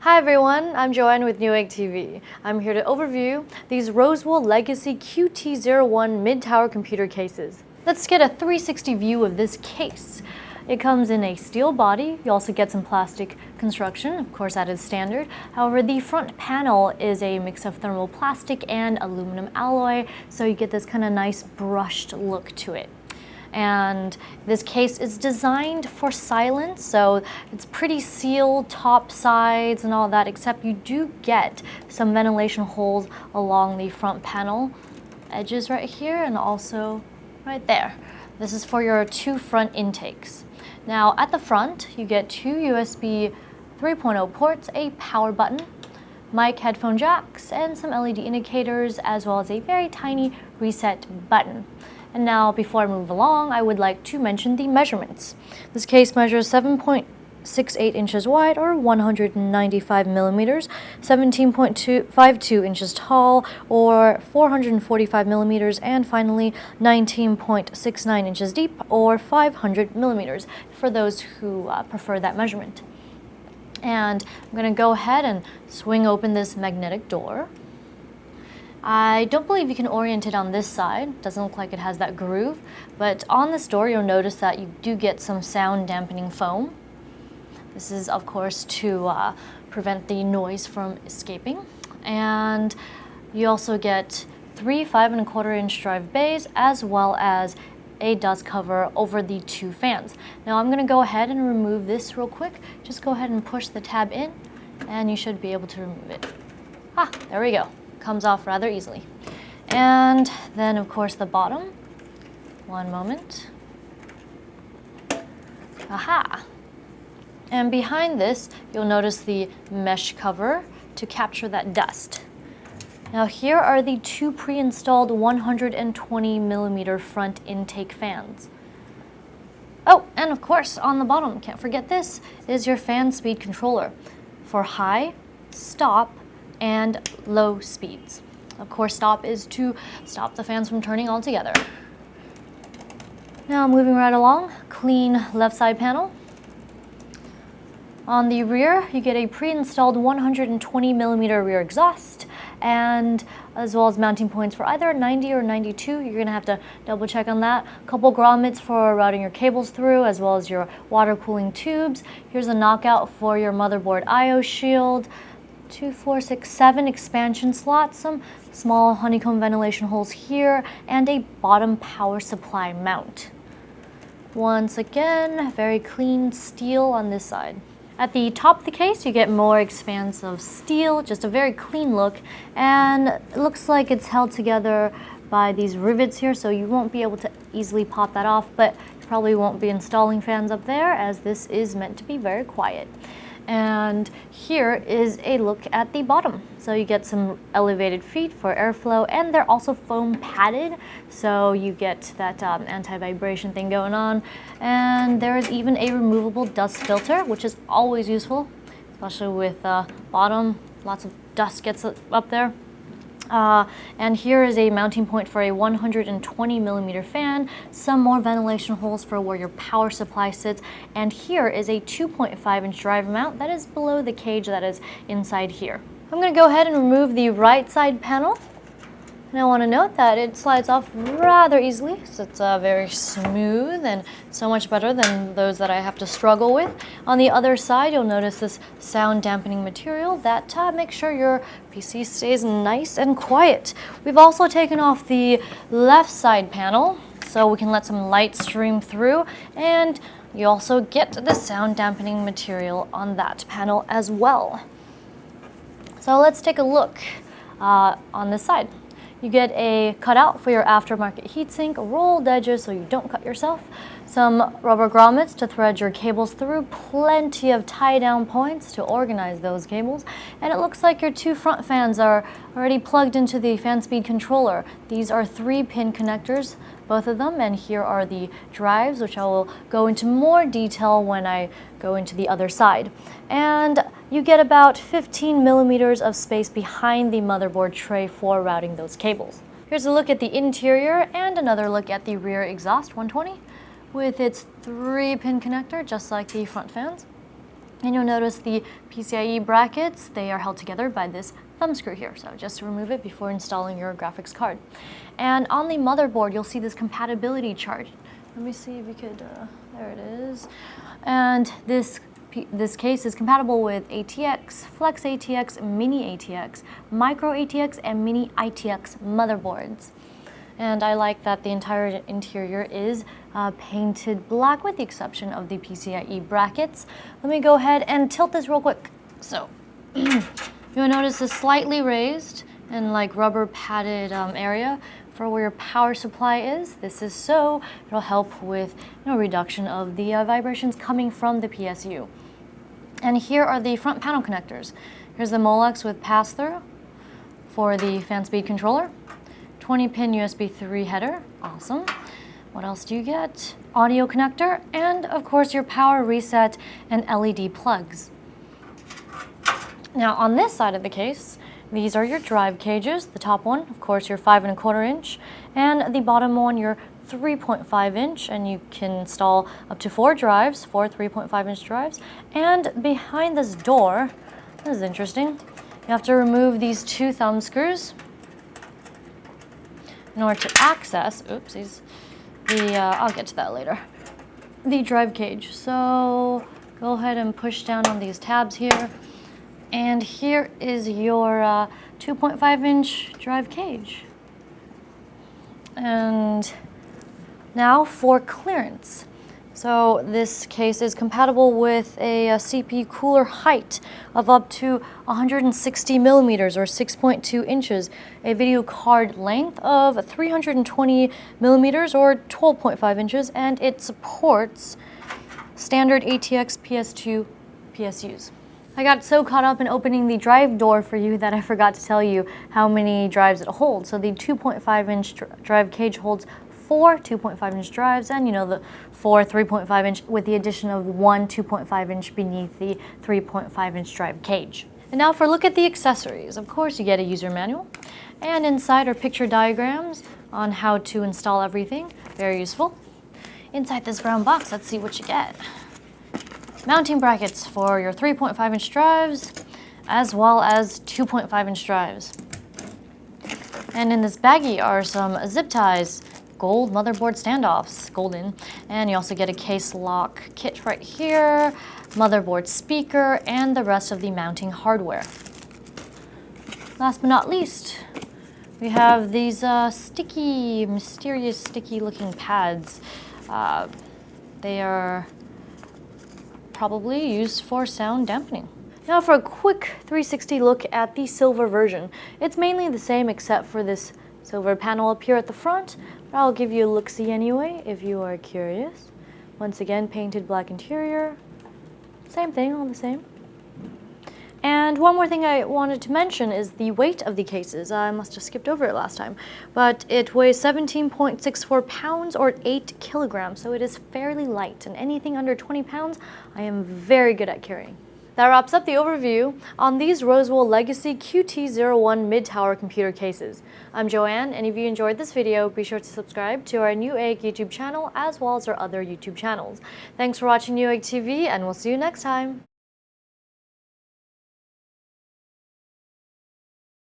Hi everyone, I'm Joanne with Newegg TV. I'm here to overview these Rosewill Legacy QT01 mid-tower computer cases. Let's get a 360 view of this case. It comes in a steel body. You also get some plastic construction, of course that is standard. However, the front panel is a mix of thermoplastic and aluminum alloy, so you get this kind of nice brushed look to it. And this case is designed for silence, so it's pretty sealed top, sides, and all that, except you do get some ventilation holes along the front panel edges right here and also right there. This is for your two front intakes. Now at the front, you get two USB 3.0 ports, a power button, mic, headphone jacks, and some LED indicators, as well as a very tiny reset button. And now, before I move along, I would like to mention the measurements. This case measures 7.68 inches wide, or 195 millimeters, 17.52 inches tall, or 445 millimeters, and finally 19.69 inches deep, or 500 millimeters, for those who prefer that measurement. And I'm going to go ahead and swing open this magnetic door. I don't believe you can orient it on this side. Doesn't look like it has that groove, but on this door you'll notice that you do get some sound dampening foam. This is of course to prevent the noise from escaping. And you also get three 5¼ inch drive bays, as well as a dust cover over the two fans. Now I'm going to go ahead and remove this real quick. Just go ahead and push the tab in and you should be able to remove it. There we go. Comes off rather easily. And then of course the bottom. One moment. Aha! And behind this you'll notice the mesh cover to capture that dust. Now here are the two pre-installed 120 millimeter front intake fans. Oh, and of course on the bottom, can't forget this, is your fan speed controller for high, stop, and low speeds. Of course, stop is to stop the fans from turning altogether. Now moving right along, clean left side panel. On the rear, you get a pre-installed 120 millimeter rear exhaust, and as well as mounting points for either 90 or 92. You're gonna have to double check on that. A couple grommets for routing your cables through, as well as your water cooling tubes. Here's a knockout for your motherboard I/O shield. 2, 4, 6, 7 expansion slots, some small honeycomb ventilation holes here, and a bottom power supply mount. Once again, very clean steel on this side. At the top of the case, you get more expansive steel, just a very clean look, and it looks like it's held together by these rivets here, so you won't be able to easily pop that off, but you probably won't be installing fans up there, as this is meant to be very quiet. And here is a look at the bottom. So you get some elevated feet for airflow, and they're also foam padded, so you get that anti-vibration thing going on. And there is even a removable dust filter, which is always useful, especially with bottom. Lots of dust gets up there. And here is a mounting point for a 120 millimeter fan, some more ventilation holes for where your power supply sits, and here is a 2.5 inch driver mount that is below the cage that is inside here. I'm going to go ahead and remove the right side panel. And I want to note that it slides off rather easily, so it's very smooth and so much better than those that I have to struggle with. On the other side, you'll notice this sound dampening material that makes sure your PC stays nice and quiet. We've also taken off the left side panel so we can let some light stream through, and you also get the sound dampening material on that panel as well. So let's take a look on this side. You get a cutout for your aftermarket heatsink, rolled edges so you don't cut yourself, some rubber grommets to thread your cables through, plenty of tie-down points to organize those cables, and it looks like your two front fans are already plugged into the fan speed controller. These are 3-pin connectors, both of them, and here are the drives, which I will go into more detail when I go into the other side. And you get about 15 millimeters of space behind the motherboard tray for routing those cables. Here's a look at the interior and another look at the rear exhaust 120 with its 3-pin connector, just like the front fans. And you'll notice the PCIe brackets, they are held together by this thumb screw here. So just remove it before installing your graphics card. And on the motherboard, you'll see this compatibility chart. Let me see if we could, there it is. And this case is compatible with ATX, Flex ATX, Mini ATX, Micro ATX, and Mini ITX motherboards. And I like that the entire interior is painted black with the exception of the PCIe brackets. Let me go ahead and tilt this real quick. So you'll notice a slightly raised and like rubber padded area for where your power supply is. This is so it'll help with reduction of the vibrations coming from the PSU. And here are the front panel connectors. Here's the Molex with pass-through for the fan speed controller. 20-pin USB 3 header, awesome. What else do you get? Audio connector, and of course your power reset and LED plugs. Now on this side of the case, these are your drive cages. The top one, of course, your 5¼ inch, and the bottom one, your 3.5 inch, and you can install up to 4 drives, 4 3.5 inch drives. And behind this door, this is interesting, you have to remove these 2 thumb screws in order to access, oopsies, I'll get to that later, the drive cage. So go ahead and push down on these tabs here. And here is your 2.5 inch drive cage. And now for clearance. So this case is compatible with a CPU cooler height of up to 160 millimeters or 6.2 inches, a video card length of 320 millimeters or 12.5 inches, and it supports standard ATX PS2 PSUs. I got so caught up in opening the drive door for you that I forgot to tell you how many drives it holds. So the 2.5 inch drive cage holds 4 2.5 inch drives, and the 4 3.5 inch with the addition of 1 2.5 inch beneath the 3.5 inch drive cage. And now for a look at the accessories. Of course, you get a user manual, and inside are picture diagrams on how to install everything. Very useful. Inside this brown box, let's see what you get. Mounting brackets for your 3.5 inch drives, as well as 2.5 inch drives. And in this baggie are some zip ties, gold motherboard standoffs, golden, and you also get a case lock kit right here, motherboard speaker, and the rest of the mounting hardware. Last but not least, we have these sticky, mysterious sticky looking pads. They are probably used for sound dampening. Now for a quick 360 look at the silver version. It's mainly the same except for this silver panel up here at the front, but I'll give you a look-see anyway if you are curious. Once again, painted black interior. Same thing, all the same. And one more thing I wanted to mention is the weight of the cases. I must have skipped over it last time, but it weighs 17.64 pounds or 8 kilograms, so it is fairly light, and anything under 20 pounds I am very good at carrying. That wraps up the overview on these Rosewill Legacy QT01 mid-tower computer cases. I'm Joanne, and if you enjoyed this video, be sure to subscribe to our Newegg YouTube channel as well as our other YouTube channels. Thanks for watching Newegg TV, and we'll see you next time.